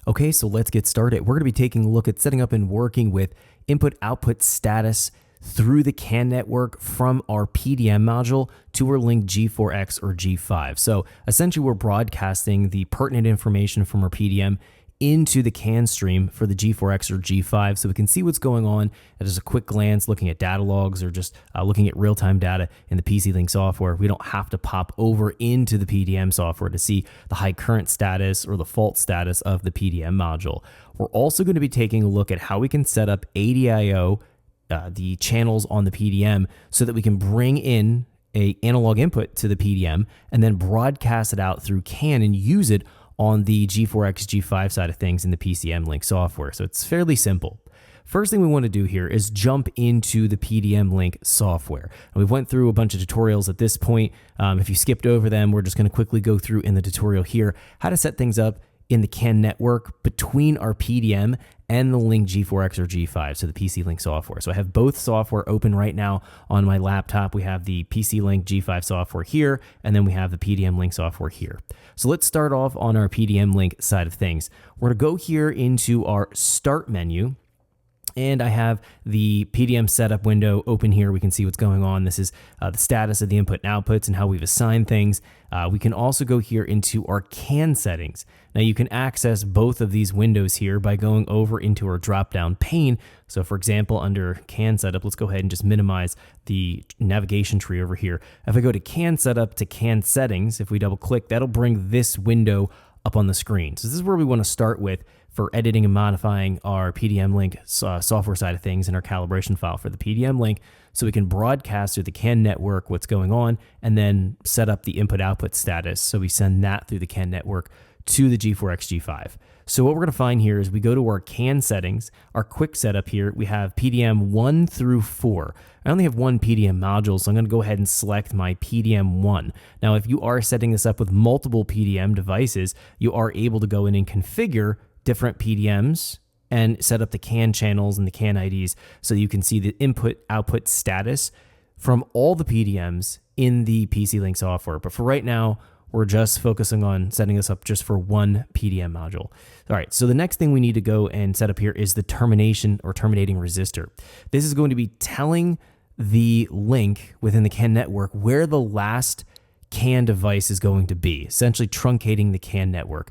Okay, so let's get started. We're going to be taking a look at setting up and working with input-output status through the CAN network from our PDM module to our link G4X or G5. So essentially we're broadcasting the pertinent information from our PDM into the CAN stream for the G4X or G5 so we can see what's going on at just a quick glance, looking at data logs or just looking at real-time data in the PC Link software. We don't have to pop over into the PDM software to see the high current status or the fault status of the PDM module. We're also going to be taking a look at how we can set up ADIO, the channels on the PDM, so that we can bring in an analog input to the PDM and then broadcast it out through CAN and use it on the G4X, G5 side of things in the PCM Link software. So it's fairly simple. First thing we want to do here is jump into the PDM Link software. And we've went through a bunch of tutorials at this point. If you skipped over them, we're just going to quickly go through in the tutorial here how to set things up in the CAN network between our PDM and the Link G4X or G5, so the PC Link software. So I have both software open right now on my laptop. We have the PC Link G5 software here, and then we have the PDM Link software here. So let's start off on our PDM Link side of things. We're going to go here into our Start menu, and I have the PDM setup window open here. We can see what's going on. This is the status of the input and outputs and how we've assigned things. We can also go here into our CAN settings. Now you can access both of these windows here by going over into our drop-down pane. So for example, under CAN setup, let's go ahead and just minimize the navigation tree over here. If I go to CAN setup to CAN settings, if we double click, that'll bring this window up on the screen. So this is where we want to start with for editing and modifying our PDM Link software side of things in our calibration file for the PDM Link, so we can broadcast through the CAN network what's going on and then set up the input-output status. So we send that through the CAN network to the G4X, G5. So what we're going to find here is we go to our CAN settings, our quick setup here. We have PDM 1 through 4. I only have one PDM module, so I'm going to go ahead and select my PDM 1. Now, if you are setting this up with multiple PDM devices, you are able to go in and configure different PDMs and set up the CAN channels and the CAN IDs so you can see the input-output status from all the PDMs in the PC Link software. But for right now, we're just focusing on setting this up just for one PDM module. All right, so the next thing we need to go and set up here is the termination or terminating resistor. This is going to be telling the link within the CAN network where the last CAN device is going to be, essentially truncating the CAN network.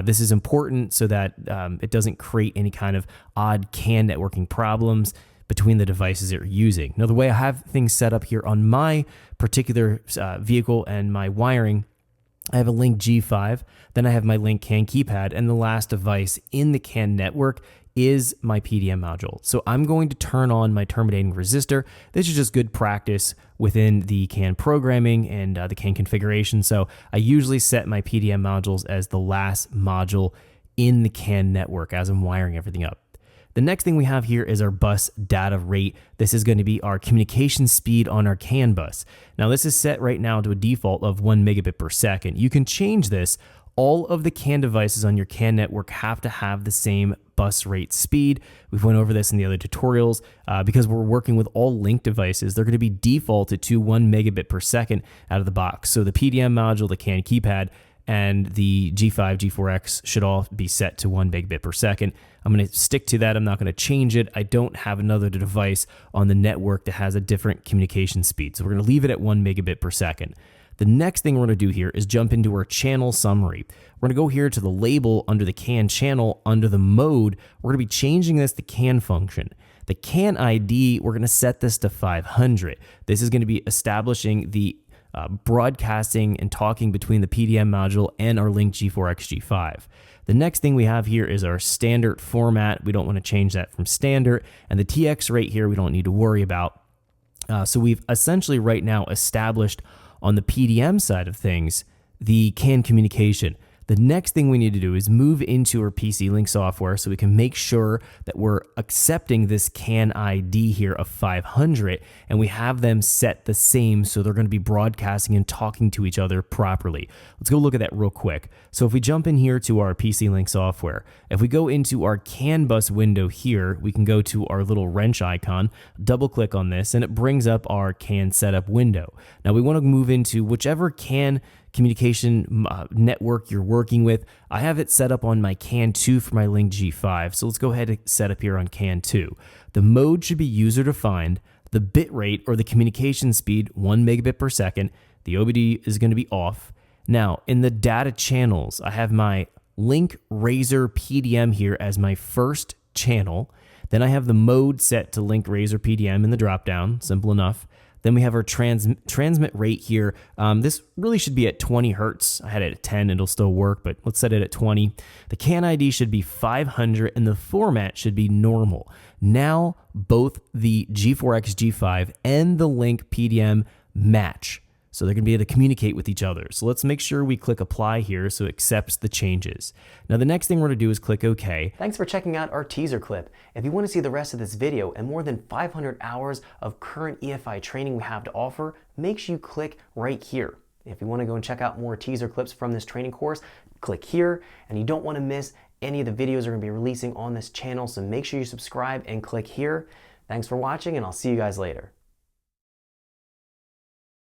This is important so that it doesn't create any kind of odd CAN networking problems between the devices that you're using. Now, the way I have things set up here on my particular vehicle and my wiring, I have a Link G5, then I have my Link CAN keypad, and the last device in the CAN network is my PDM module. So I'm going to turn on my terminating resistor. This is just good practice within the CAN programming and the CAN configuration. So I usually set my PDM modules as the last module in the CAN network as I'm wiring everything up. The next thing we have here is our bus data rate. This is going to be our communication speed on our CAN bus. Now this is set right now to a default of 1 megabit per second. You can change this. All of the CAN devices on your CAN network have to have the same bus rate speed. We've went over this in the other tutorials. Because we're working with all Link devices, they're going to be defaulted to 1 megabit per second out of the box. So the PDM module, the CAN keypad, and the G5, G4X should all be set to 1 megabit per second. I'm going to stick to that. I'm not going to change it. I don't have another device on the network that has a different communication speed. So we're going to leave it at 1 megabit per second. The next thing we're going to do here is jump into our channel summary. We're going to go here to the label under the CAN channel, under the mode. We're going to be changing this to CAN function. The CAN ID, we're going to set this to 500. This is going to be establishing the broadcasting and talking between the PDM module and our Link G4X, G5. The next thing we have here is our standard format. We don't want to change that from standard. And the TX rate here, we don't need to worry about. So we've essentially right now established on the PDM side of things the CAN communication. The next thing we need to do is move into our PC Link software so we can make sure that we're accepting this CAN ID here of 500 and we have them set the same so they're going to be broadcasting and talking to each other properly. Let's go look at that real quick. So if we jump in here to our PC Link software, if we go into our CAN bus window here, we can go to our little wrench icon, double click on this, and it brings up our CAN setup window. Now we want to move into whichever CAN communication network you're working with. I have it set up on my CAN 2 for my Link G5. So let's go ahead and set up here on CAN 2. The mode should be user defined. The bit rate or the communication speed, 1 megabit per second. The OBD is going to be off. Now, in the data channels, I have my Link Razor PDM here as my first channel. Then I have the mode set to Link Razor PDM in the dropdown, simple enough. Then we have our transmit rate here. This really should be at 20 hertz. I had it at 10, it'll still work, but let's set it at 20. The CAN ID should be 500 and the format should be normal. Now, both the G4X G5 and the Link PDM match. So they're going to be able to communicate with each other. So let's make sure we click apply here so it accepts the changes. Now the next thing we're going to do is click OK. Thanks for checking out our teaser clip. If you want to see the rest of this video and more than 500 hours of current EFI training we have to offer, make sure you click right here. If you want to go and check out more teaser clips from this training course, click here. And you don't want to miss any of the videos we're going to be releasing on this channel, so make sure you subscribe and click here. Thanks for watching, and I'll see you guys later.